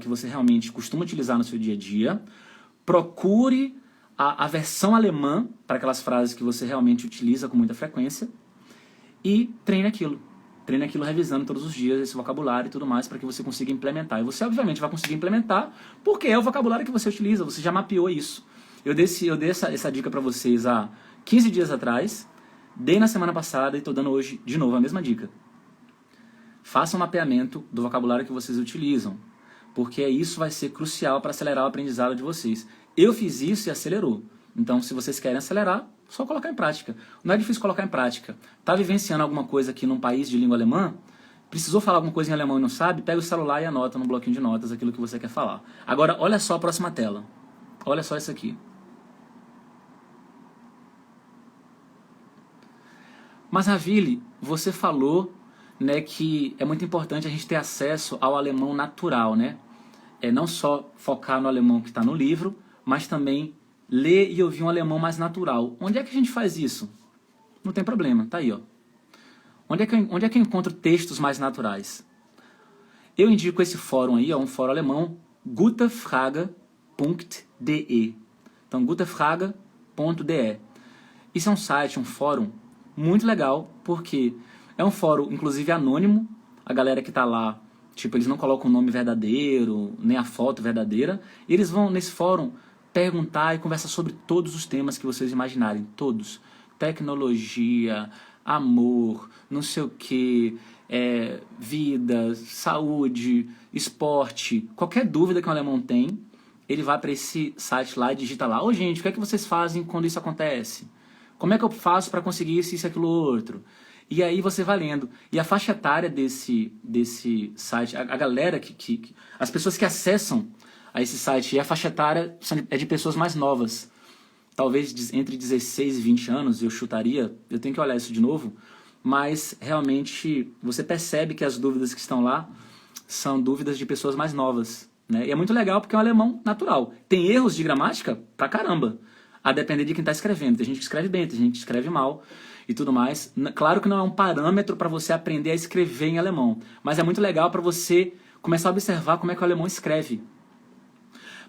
que você realmente costuma utilizar no seu dia a dia, procure a versão alemã para aquelas frases que você realmente utiliza com muita frequência e treine aquilo. Treine aquilo revisando todos os dias esse vocabulário e tudo mais para que você consiga implementar. E você, obviamente, vai conseguir implementar porque é o vocabulário que você utiliza, você já mapeou isso. Eu dei essa dica para vocês há 15 dias atrás, dei na semana passada e estou dando hoje de novo a mesma dica. Faça um mapeamento do vocabulário que vocês utilizam, porque isso vai ser crucial para acelerar o aprendizado de vocês. Eu fiz isso e acelerou. Então, se vocês querem acelerar, só colocar em prática. Não é difícil colocar em prática. Está vivenciando alguma coisa aqui num país de língua alemã? Precisou falar alguma coisa em alemão e não sabe? Pega o celular e anota no bloquinho de notas aquilo que você quer falar. Agora, olha só a próxima tela. Olha só isso aqui. Mas, Ravili, você falou, né, que é muito importante a gente ter acesso ao alemão natural, né? Não só focar no alemão que está no livro, mas também ler e ouvir um alemão mais natural. Onde é que a gente faz isso? Não tem problema, tá aí, ó. Onde é que eu encontro textos mais naturais? Eu indico esse fórum aí, ó, um fórum alemão, gutefrage.de. Então, gutefrage.de. Isso é um site, um fórum muito legal, porque é um fórum, inclusive, anônimo. A galera que tá lá, tipo, eles não colocam o nome verdadeiro, nem a foto verdadeira. E eles vão, nesse fórum, perguntar e conversar sobre todos os temas que vocês imaginarem. Todos. Tecnologia, amor, não sei o que, vida, saúde, esporte. Qualquer dúvida que um alemão tem, ele vai para esse site lá e digita lá. Ô, gente, o que é que vocês fazem quando isso acontece? Como é que eu faço para conseguir isso, aquilo, outro? E aí você vai lendo. E a faixa etária desse site, a galera as pessoas que acessam a esse site, e a faixa etária é de pessoas mais novas. Talvez entre 16 e 20 anos, eu chutaria, eu tenho que olhar isso de novo, mas realmente você percebe que as dúvidas que estão lá são dúvidas de pessoas mais novas, né? E é muito legal porque é um alemão natural. Tem erros de gramática pra caramba, a depender de quem está escrevendo. Tem gente que escreve bem, tem gente que escreve mal e tudo mais. Claro que não é um parâmetro para você aprender a escrever em alemão, mas é muito legal para você começar a observar como é que o alemão escreve.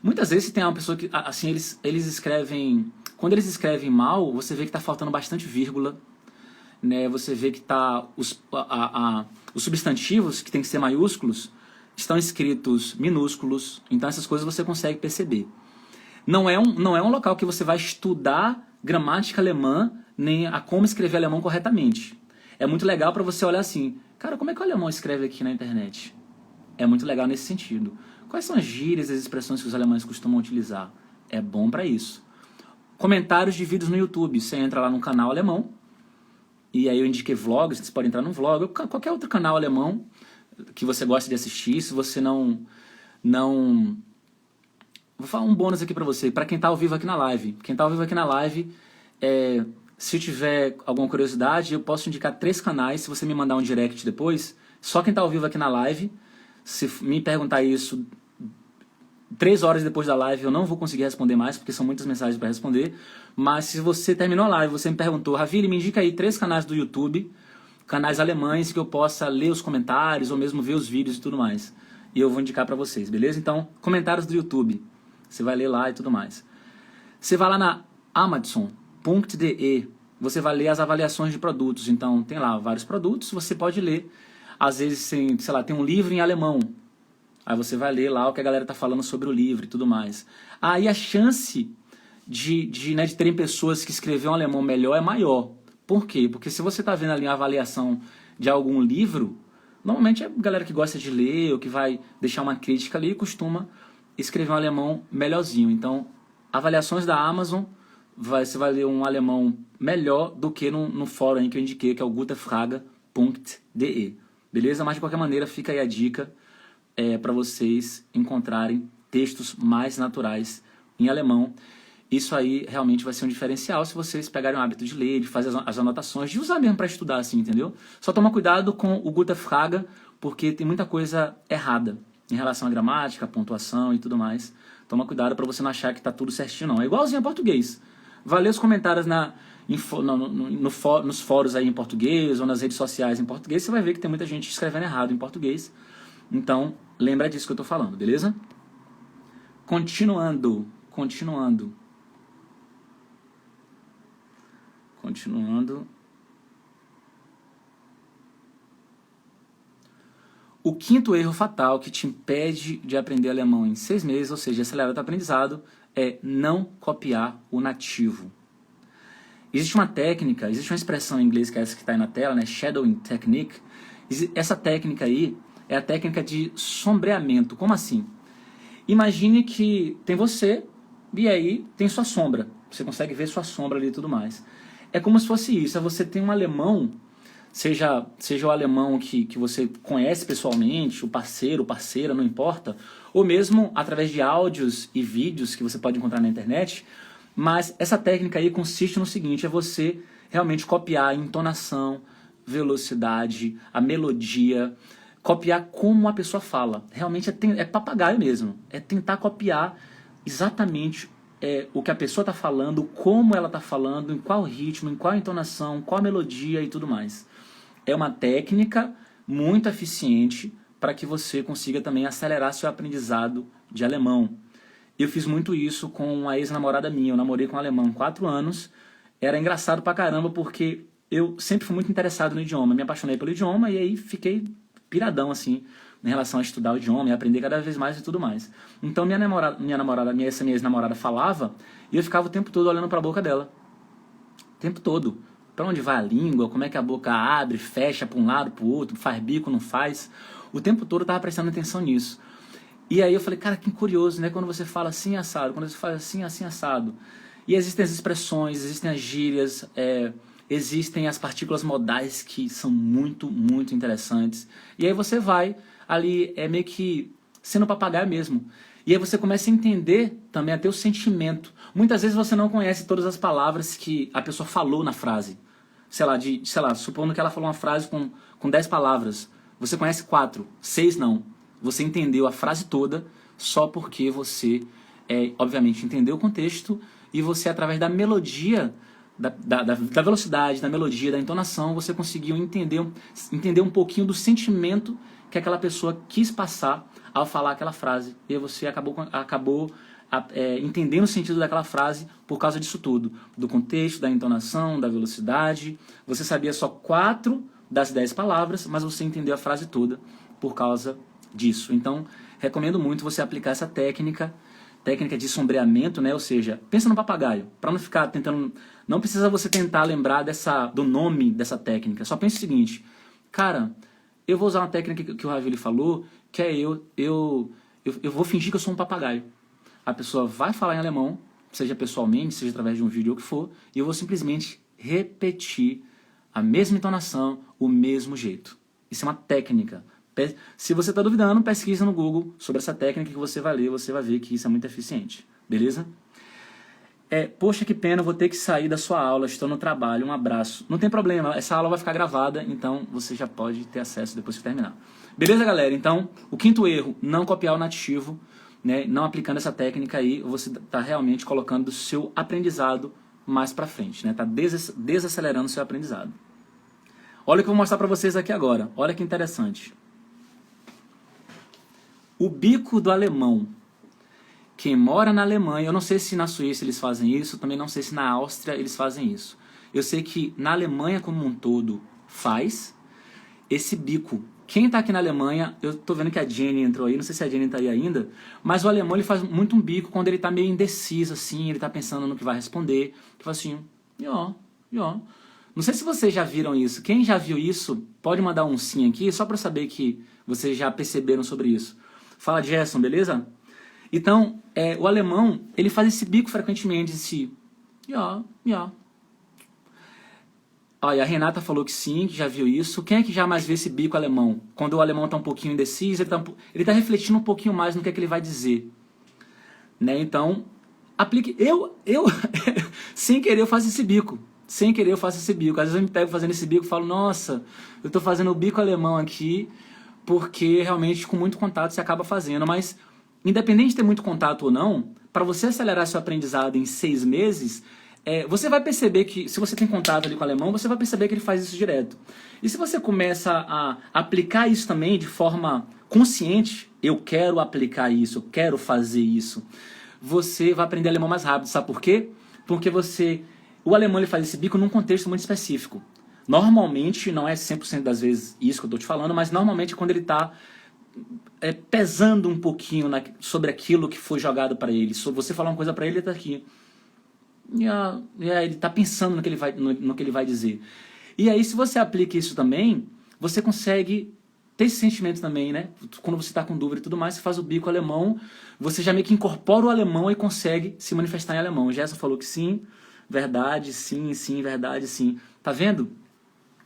Muitas vezes tem uma pessoa que, assim, eles escrevem... Quando eles escrevem mal, você vê que está faltando bastante vírgula, né? Você vê que os substantivos, que tem que ser maiúsculos, estão escritos minúsculos. Então essas coisas você consegue perceber. Não é um local que você vai estudar gramática alemã, nem a como escrever alemão corretamente. É muito legal para você olhar assim, cara, como é que o alemão escreve aqui na internet? É muito legal nesse sentido. Quais são as gírias e as expressões que os alemães costumam utilizar? É bom para isso. Comentários de vídeos no YouTube. Você entra lá no canal alemão, e aí eu indiquei vlogs, você pode entrar num vlog, ou qualquer outro canal alemão que você gosta de assistir. Se você não... Vou falar um bônus aqui para você, para quem está ao vivo aqui na live. Quem está ao vivo aqui na live, se tiver alguma curiosidade, eu posso indicar 3 canais, se você me mandar um direct depois. Só quem está ao vivo aqui na live, se me perguntar isso 3 horas depois da live, eu não vou conseguir responder mais, porque são muitas mensagens para responder. Mas se você terminou a live, você me perguntou, Ravili, me indica aí 3 canais do YouTube, canais alemães, que eu possa ler os comentários, ou mesmo ver os vídeos e tudo mais. E eu vou indicar para vocês, beleza? Então, comentários do YouTube. Você vai ler lá e tudo mais. Você vai lá na Amazon.de, você vai ler as avaliações de produtos. Então, tem lá vários produtos, você pode ler. Às vezes, sei lá, tem um livro em alemão. Aí você vai ler lá o que a galera está falando sobre o livro e tudo mais. Aí a chance de terem pessoas que escreveram alemão melhor é maior. Por quê? Porque se você está vendo ali uma avaliação de algum livro, normalmente a galera que gosta de ler ou que vai deixar uma crítica ali costuma escrever um alemão melhorzinho. Então, avaliações da Amazon, você vai ler um alemão melhor do que no fórum aí que eu indiquei, que é o gutefrage.de. Beleza? Mas de qualquer maneira, fica aí a dica para vocês encontrarem textos mais naturais em alemão. Isso aí realmente vai ser um diferencial se vocês pegarem o hábito de ler, de fazer as anotações, de usar mesmo para estudar, assim, entendeu? Só toma cuidado com o Gutefrage, porque tem muita coisa errada em relação à gramática, à pontuação e tudo mais. Toma cuidado para você não achar que tá tudo certinho, não. É igualzinho a português. Vai ler os comentários nos fóruns aí em português ou nas redes sociais em português, você vai ver que tem muita gente escrevendo errado em português. Então, lembra disso que eu estou falando, beleza? Continuando. O quinto erro fatal que te impede de aprender alemão em 6 meses, ou seja, acelerar o teu aprendizado, é não copiar o nativo. Existe uma técnica, existe uma expressão em inglês que é essa que está aí na tela, né? Shadowing Technique. Essa técnica aí é a técnica de sombreamento. Como assim? Imagine que tem você e aí tem sua sombra. Você consegue ver sua sombra ali e tudo mais. É como se fosse isso. Você tem um alemão, seja o alemão que você conhece pessoalmente, o parceiro, parceira, não importa, ou mesmo através de áudios e vídeos que você pode encontrar na internet. Mas essa técnica aí consiste no seguinte, é você realmente copiar a entonação, velocidade, a melodia, copiar como a pessoa fala. Realmente é papagaio mesmo, é tentar copiar exatamente o que a pessoa está falando, como ela está falando, em qual ritmo, em qual entonação, qual melodia e tudo mais. É uma técnica muito eficiente para que você consiga também acelerar seu aprendizado de alemão. Eu fiz muito isso com uma ex-namorada minha. Eu namorei com um alemão 4 anos. Era engraçado pra caramba porque eu sempre fui muito interessado no idioma. Me apaixonei pelo idioma e aí fiquei piradão assim em relação a estudar o idioma e aprender cada vez mais e tudo mais. Então essa minha ex-namorada falava e eu ficava o tempo todo olhando pra boca dela. O tempo todo. Pra onde vai a língua, como é que a boca abre, fecha pra um lado, pro outro, faz bico, não faz. O tempo todo eu tava prestando atenção nisso. E aí eu falei, cara, que curioso, né? Quando você fala assim, assado, quando você fala assim, assim, assado. E existem as expressões, existem as gírias, existem as partículas modais que são muito, muito interessantes. E aí você vai ali, meio que sendo papagaio mesmo. E aí você começa a entender também até o sentimento. Muitas vezes você não conhece todas as palavras que a pessoa falou na frase. Sei lá, supondo que ela falou uma frase com 10 palavras. Você conhece 4, 6 não. Você entendeu a frase toda só porque você, obviamente, entendeu o contexto e você, através da melodia, da velocidade, da melodia, da entonação, você conseguiu entender um pouquinho do sentimento que aquela pessoa quis passar ao falar aquela frase. E aí você acabou entendendo o sentido daquela frase por causa disso tudo. Do contexto, da entonação, da velocidade. Você sabia só 4 das 10 palavras, mas você entendeu a frase toda por causa disso. Então, recomendo muito você aplicar essa técnica de sombreamento, né? Ou seja, pensa no papagaio, para não ficar tentando, não precisa você tentar lembrar do nome dessa técnica, só pense o seguinte, cara, eu vou usar uma técnica que o Ravili falou, que é eu vou fingir que eu sou um papagaio. A pessoa vai falar em alemão, seja pessoalmente, seja através de um vídeo ou o que for, e eu vou simplesmente repetir a mesma entonação, o mesmo jeito. Isso é uma técnica. Se você está duvidando, pesquisa no Google sobre essa técnica que você vai ler, você vai ver que isso é muito eficiente, beleza? Poxa, que pena, vou ter que sair da sua aula, estou no trabalho, um abraço. Não tem problema, essa aula vai ficar gravada, então você já pode ter acesso depois que terminar. Beleza, galera? Então, o quinto erro, não copiar o nativo, né? Não aplicando essa técnica aí, você está realmente colocando o seu aprendizado mais para frente, né? Está desacelerando o seu aprendizado. Olha o que eu vou mostrar para vocês aqui agora, olha que interessante. O bico do alemão. Quem mora na Alemanha, eu não sei se na Suíça eles fazem isso, também não sei se na Áustria eles fazem isso. Eu sei que na Alemanha como um todo faz esse bico. Quem está aqui na Alemanha, eu estou vendo que a Jenny entrou aí, não sei se a Jenny está aí ainda, mas o alemão ele faz muito um bico quando ele está meio indeciso, assim, ele está pensando no que vai responder, que faz assim, ó. Não sei se vocês já viram isso. Quem já viu isso, pode mandar um sim aqui, só para saber que vocês já perceberam sobre isso. Fala, Gerson, beleza? Então, o alemão, ele faz esse bico frequentemente, esse ó. Olha, a Renata falou que sim, que já viu isso. Quem é que já mais vê esse bico alemão? Quando o alemão está um pouquinho indeciso, ele tá refletindo um pouquinho mais no que é que ele vai dizer. Né? Então, aplique... Eu sem querer, eu faço esse bico. Sem querer, eu faço esse bico. Às vezes eu me pego fazendo esse bico e falo, nossa, eu estou fazendo o bico alemão aqui, porque realmente com muito contato você acaba fazendo. Mas, independente de ter muito contato ou não, para você acelerar seu aprendizado em 6 meses, você vai perceber que, se você tem contato ali com o alemão, você vai perceber que ele faz isso direto. E se você começa a aplicar isso também de forma consciente, eu quero aplicar isso, eu quero fazer isso, você vai aprender alemão mais rápido. Sabe por quê? Porque o alemão ele faz esse bico num contexto muito específico. Normalmente, não é 100% das vezes isso que eu estou te falando, mas normalmente quando ele está pesando um pouquinho sobre aquilo que foi jogado para ele. Você falar uma coisa para ele, ele está aqui. Ele está pensando no que ele vai dizer. E aí, se você aplica isso também, você consegue ter esse sentimento também, né? Quando você está com dúvida e tudo mais, você faz o bico alemão, você já meio que incorpora o alemão e consegue se manifestar em alemão. Gerson falou que sim, verdade, sim, verdade, sim. Tá vendo?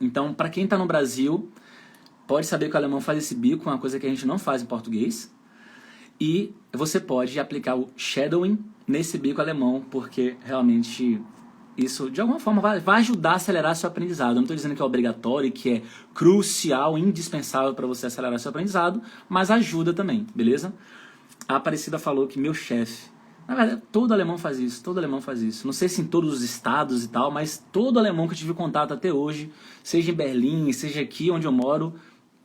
Então, para quem está no Brasil, pode saber que o alemão faz esse bico, uma coisa que a gente não faz em português. E você pode aplicar o shadowing nesse bico alemão, porque realmente isso, de alguma forma, vai ajudar a acelerar seu aprendizado. Eu não estou dizendo que é obrigatório, que é crucial, indispensável para você acelerar seu aprendizado, mas ajuda também, beleza? A Aparecida falou que meu chefe... Na verdade, todo alemão faz isso, todo alemão faz isso. Não sei se em todos os estados e tal, mas todo alemão que eu tive contato até hoje, seja em Berlim, seja aqui onde eu moro,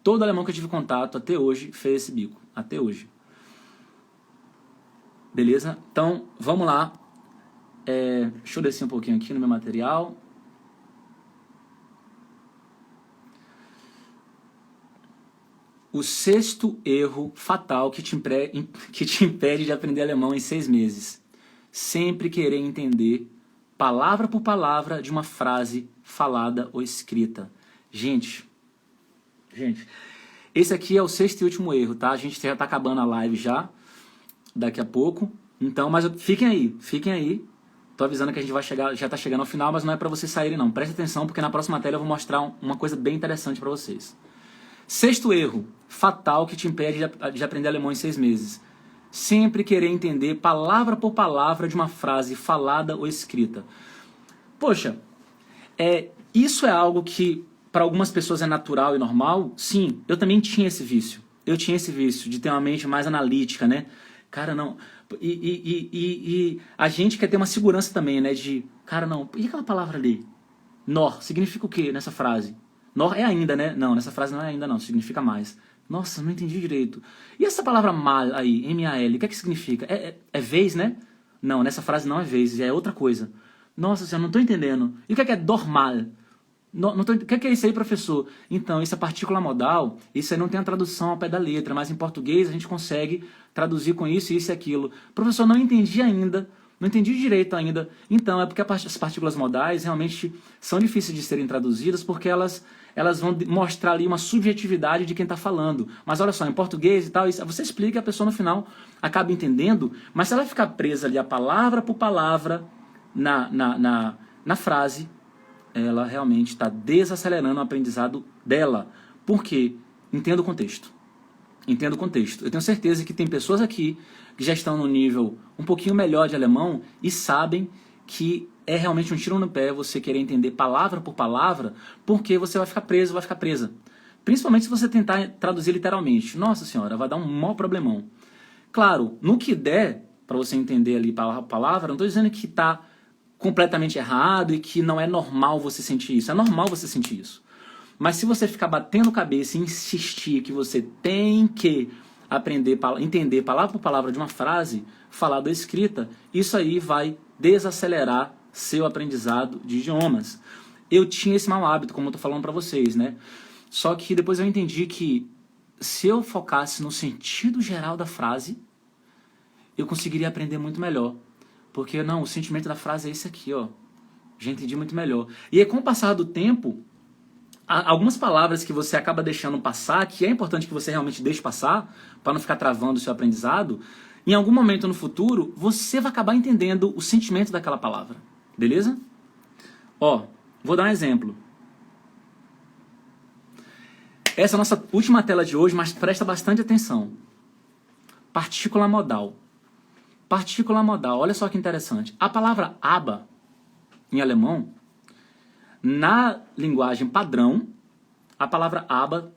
todo alemão que eu tive contato até hoje fez esse bico, até hoje. Beleza? Então, vamos lá. Deixa eu descer um pouquinho aqui no meu material. O 6º erro fatal que te impede de aprender alemão em 6 meses. Sempre querer entender palavra por palavra de uma frase falada ou escrita. Gente, esse aqui é o 6º e último erro, tá? A gente já tá acabando a live já, daqui a pouco. Então, mas fiquem aí. Tô avisando que a gente vai chegar, já tá chegando ao final, mas não é para vocês saírem não. Preste atenção, porque na próxima tela eu vou mostrar uma coisa bem interessante para vocês. 6º erro fatal que te impede de aprender alemão em 6 meses. Sempre querer entender palavra por palavra de uma frase falada ou escrita. Poxa, isso é algo que para algumas pessoas é natural e normal. Sim, eu também tinha esse vício. Eu tinha esse vício de ter uma mente mais analítica, né? Cara, não... E a gente quer ter uma segurança também, né? De, cara, não... E aquela palavra ali? Nor, significa o que nessa frase? Nor é ainda, né? Não, nessa frase não é ainda não, significa mais. Nossa, não entendi direito. E essa palavra mal aí, M-A-L, o que é que significa? É vez, né? Não, nessa frase não é vez, é outra coisa. Nossa senhora, não estou entendendo. E o que é dormal? O que é isso aí, professor? Então, isso é partícula modal, isso aí não tem a tradução ao pé da letra, mas em português a gente consegue traduzir com isso e aquilo. Professor, não entendi ainda, não entendi direito ainda. Então, é porque as partículas modais realmente são difíceis de serem traduzidas, porque elas vão mostrar ali uma subjetividade de quem está falando. Mas olha só, em português e tal, você explica e a pessoa no final acaba entendendo, mas se ela ficar presa ali a palavra por palavra na frase, ela realmente está desacelerando o aprendizado dela. Por quê? Entenda o contexto. Entenda o contexto. Eu tenho certeza que tem pessoas aqui que já estão no nível um pouquinho melhor de alemão e sabem que é realmente um tiro no pé você querer entender palavra por palavra, porque você vai ficar preso, vai ficar presa. Principalmente se você tentar traduzir literalmente. Nossa senhora, vai dar um maior problemão. Claro, no que der para você entender ali palavra por palavra, não estou dizendo que está completamente errado e que não é normal você sentir isso. É normal você sentir isso. Mas se você ficar batendo cabeça e insistir que você tem que entender palavra por palavra de uma frase falada ou escrita, isso aí vai desacelerar seu aprendizado de idiomas. Eu tinha esse mau hábito, como eu estou falando para vocês, né? Só que depois eu entendi que se eu focasse no sentido geral da frase, eu conseguiria aprender muito melhor. Porque, não, o sentimento da frase é esse aqui, ó. Já entendi muito melhor. E aí, com o passar do tempo, algumas palavras que você acaba deixando passar, que é importante que você realmente deixe passar, para não ficar travando o seu aprendizado, em algum momento no futuro, você vai acabar entendendo o sentimento daquela palavra. Beleza? Ó, vou dar um exemplo. Essa é a nossa última tela de hoje, mas presta bastante atenção. Partícula modal. Partícula modal, olha só que interessante. A palavra aber, em alemão, na linguagem padrão, a palavra aber,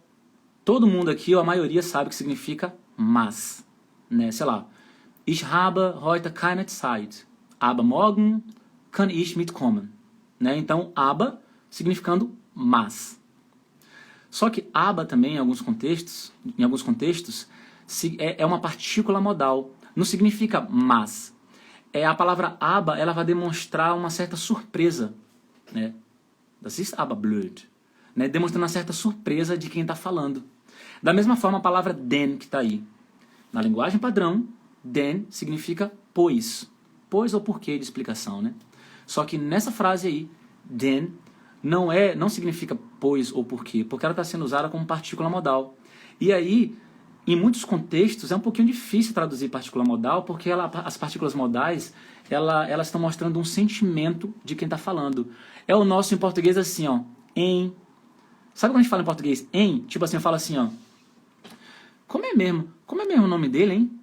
todo mundo aqui, ou a maioria sabe que significa mas. Né? Sei lá, ich habe heute keine Zeit. Aber morgen kann ich mitkommen. Né? Então, aber significando mas. Só que aber também, em alguns contextos é uma partícula modal. Não significa mas. A palavra aber, ela vai demonstrar uma certa surpresa. Né? Das ist aber blöd. Né? Demonstrando uma certa surpresa de quem está falando. Da mesma forma, a palavra denn, que está aí. Na linguagem padrão, denn significa pois. Pois ou porquê de explicação, né? Só que nessa frase aí, denn não significa pois ou porquê, porque ela está sendo usada como partícula modal. E aí, em muitos contextos, é um pouquinho difícil traduzir partícula modal, porque as partículas modais, elas estão mostrando um sentimento de quem está falando. É o nosso em português assim, ó, em. Sabe quando a gente fala em português em? Tipo assim, eu falo assim, ó. Como é mesmo o nome dele, hein?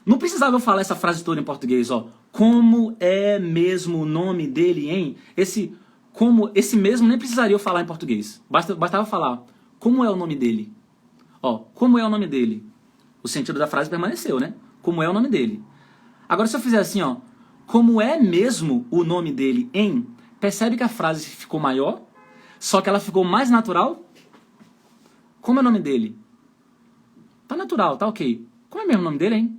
Não precisava eu falar essa frase toda em português, ó. Como é mesmo o nome dele, hein? Esse mesmo nem precisaria eu falar em português. Bastava falar, como é o nome dele? Ó, como é o nome dele? O sentido da frase permaneceu, né? Como é o nome dele? Agora, se eu fizer assim, ó. Como é mesmo o nome dele, hein? Percebe que a frase ficou maior? Só que ela ficou mais natural? Como é o nome dele? Tá natural, tá ok. Como é mesmo o nome dele, hein?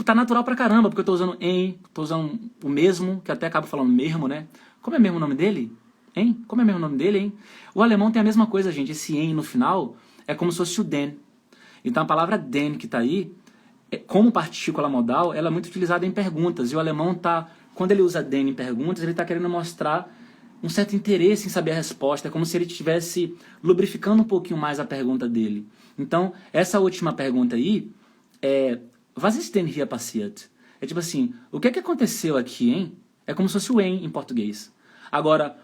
Tá natural pra caramba, porque eu tô usando em, tô usando o mesmo, que até acabo falando mesmo, né? Como é mesmo o nome dele? Hein? Como é mesmo o nome dele, hein? O alemão tem a mesma coisa, gente. Esse em no final é como se fosse o den. Então a palavra den que tá aí, como partícula modal, ela é muito utilizada em perguntas. E o alemão tá, quando ele usa den em perguntas, ele tá querendo mostrar um certo interesse em saber a resposta. É como se ele estivesse lubrificando um pouquinho mais a pergunta dele. Então, essa última pergunta aí é Was ist denn hier passiert? É tipo assim, o que é que aconteceu aqui, hein? É como se fosse o em português. Agora,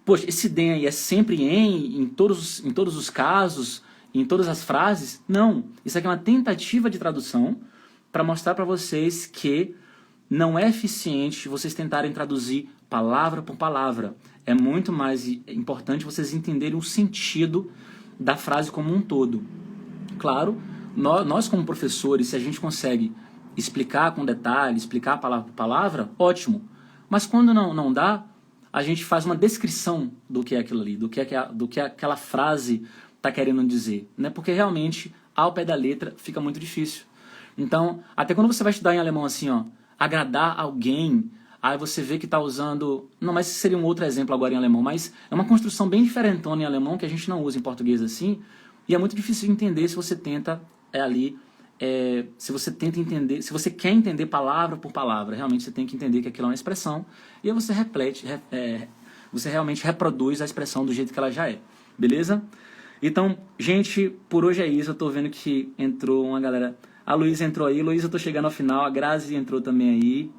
poxa, esse den aí é sempre em todos os casos, em todas as frases? Não. Isso aqui é uma tentativa de tradução para mostrar para vocês que não é eficiente vocês tentarem traduzir palavra por palavra. É muito mais importante vocês entenderem o sentido da frase como um todo. Claro, nós como professores, se a gente consegue explicar com detalhe, explicar palavra por palavra, ótimo. Mas quando não dá, a gente faz uma descrição do que é aquilo ali, do que aquela frase está querendo dizer. Né? Porque realmente, ao pé da letra, fica muito difícil. Então, até quando você vai estudar em alemão assim, ó, agradar alguém, aí você vê que está usando... Não, mas esse seria um outro exemplo agora em alemão, mas é uma construção bem diferentona em alemão que a gente não usa em português assim, e é muito difícil de entender se você tenta se você tenta entender, se você quer entender palavra por palavra. Realmente você tem que entender que aquilo é uma expressão, e aí você você realmente reproduz a expressão do jeito que ela já é, beleza? Então, gente, por hoje é isso. Eu tô vendo que entrou uma galera... A Luísa entrou aí. Luísa, eu tô chegando ao final. A Grazi entrou também aí.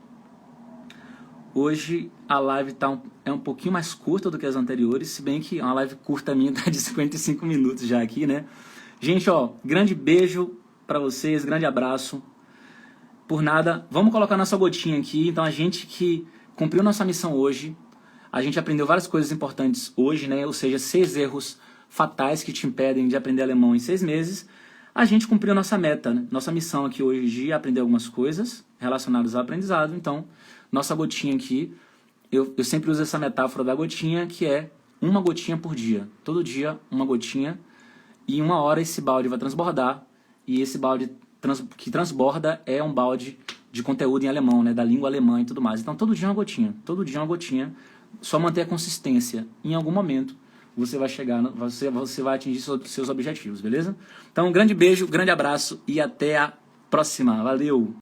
Hoje a live é um pouquinho mais curta do que as anteriores, se bem que uma live curta minha tá de 55 minutos já aqui, né? Gente, ó, grande beijo pra vocês, grande abraço. Por nada, vamos colocar nossa gotinha aqui. Então a gente que cumpriu nossa missão hoje, a gente aprendeu várias coisas importantes hoje, né? Ou seja, 6 erros fatais que te impedem de aprender alemão em 6 meses. A gente cumpriu nossa meta, né? Nossa missão aqui hoje de aprender algumas coisas relacionadas ao aprendizado. Então, nossa gotinha aqui, eu sempre uso essa metáfora da gotinha, que é uma gotinha por dia. Todo dia, uma gotinha. E em 1 hora esse balde vai transbordar. E esse balde que transborda é um balde de conteúdo em alemão, né? Da língua alemã e tudo mais. Então, todo dia uma gotinha. Todo dia uma gotinha. Só manter a consistência. Em algum momento, você vai chegar, você vai atingir seus objetivos, beleza? Então, um grande beijo, grande abraço e até a próxima. Valeu!